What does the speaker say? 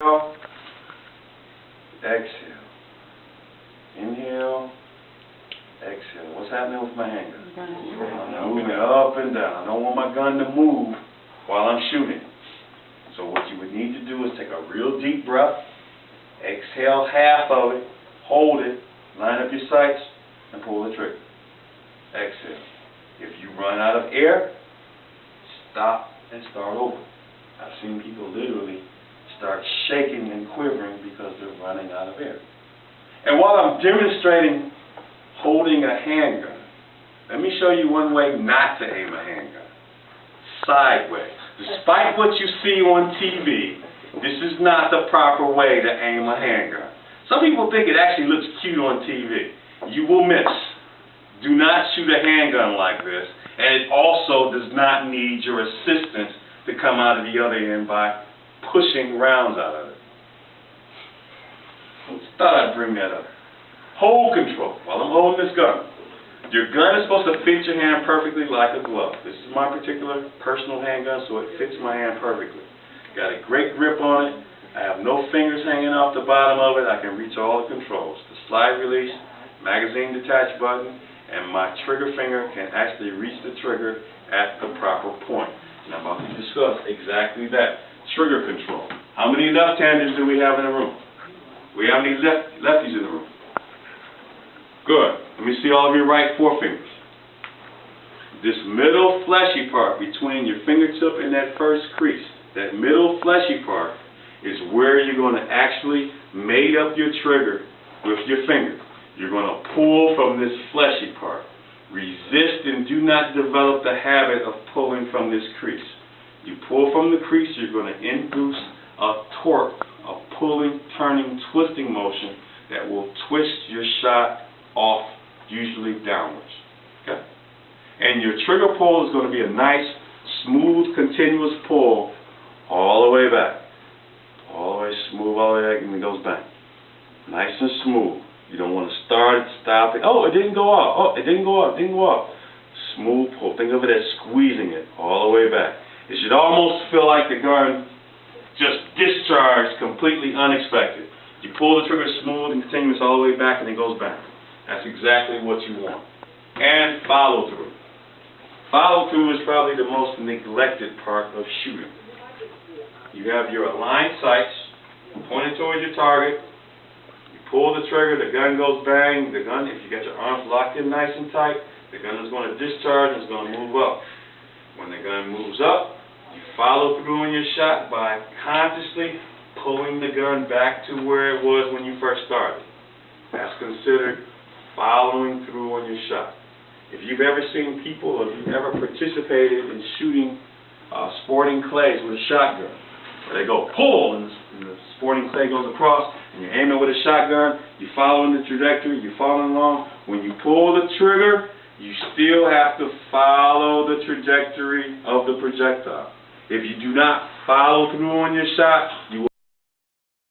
Exhale. Inhale. Exhale. What's happening with my handgun? I'm moving it up and down. I don't want my gun to move while I'm shooting. So what you would need to do is take a real deep breath, exhale half of it, hold it, line up your sights, and pull the trigger. Exhale. If you run out of air, stop and start over. I've seen people literally start shaking and quivering because they're running out of air. And while I'm demonstrating holding a handgun, let me show you one way not to aim a handgun. Sideways. Despite what you see on TV, this is not the proper way to aim a handgun. Some people think it actually looks cute on TV. You will miss. Do not shoot a handgun like this, and it also does not need your assistance to come out of the other end by pushing rounds out of it. Just thought I'd bring that up. Hold control while I'm holding this gun. Your gun is supposed to fit your hand perfectly like a glove. This is my particular personal handgun, so it fits my hand perfectly. Got a great grip on it. I have no fingers hanging off the bottom of it. I can reach all the controls. The slide release, magazine detach button, and my trigger finger can actually reach the trigger at the proper point. And I'm about to discuss exactly that. Trigger control. How many left-handers do we have in the room? We have any lefties in the room? Good. Let me see all of your right forefingers. This middle fleshy part between your fingertip and that first crease, that middle fleshy part is where you're going to actually mate up your trigger with your finger. You're going to pull from this fleshy part. Resist and do not develop the habit of pulling from this crease. You pull from the crease, you're going to induce a torque, a pulling, turning, twisting motion that will twist your shot off, usually downwards. Okay? And your trigger pull is going to be a nice, smooth, continuous pull all the way back. All the way smooth, all the way back, and it goes back. Nice and smooth. You don't want to start it, stop it. Oh, it didn't go off. Oh, it didn't go off. It didn't go off. Smooth pull. Think of it as squeezing it all the way back. It should almost feel like the gun just discharged completely unexpected. You pull the trigger smooth and continuous all the way back, and it goes back. That's exactly what you want. And follow-through. Follow-through is probably the most neglected part of shooting. You have your aligned sights pointed towards your target. You pull the trigger, the gun goes bang. The gun, if you get your arms locked in nice and tight, the gun is going to discharge and it's going to move up. When the gun moves up, you follow through on your shot by consciously pulling the gun back to where it was when you first started. That's considered following through on your shot. If you've ever seen people, or if you've ever participated in shooting sporting clays with a shotgun, where they go pull and the sporting clay goes across, and you're aiming with a shotgun, you're following the trajectory, you're following along. When you pull the trigger, you still have to follow the trajectory of the projectile. If you do not follow through on your shot, you will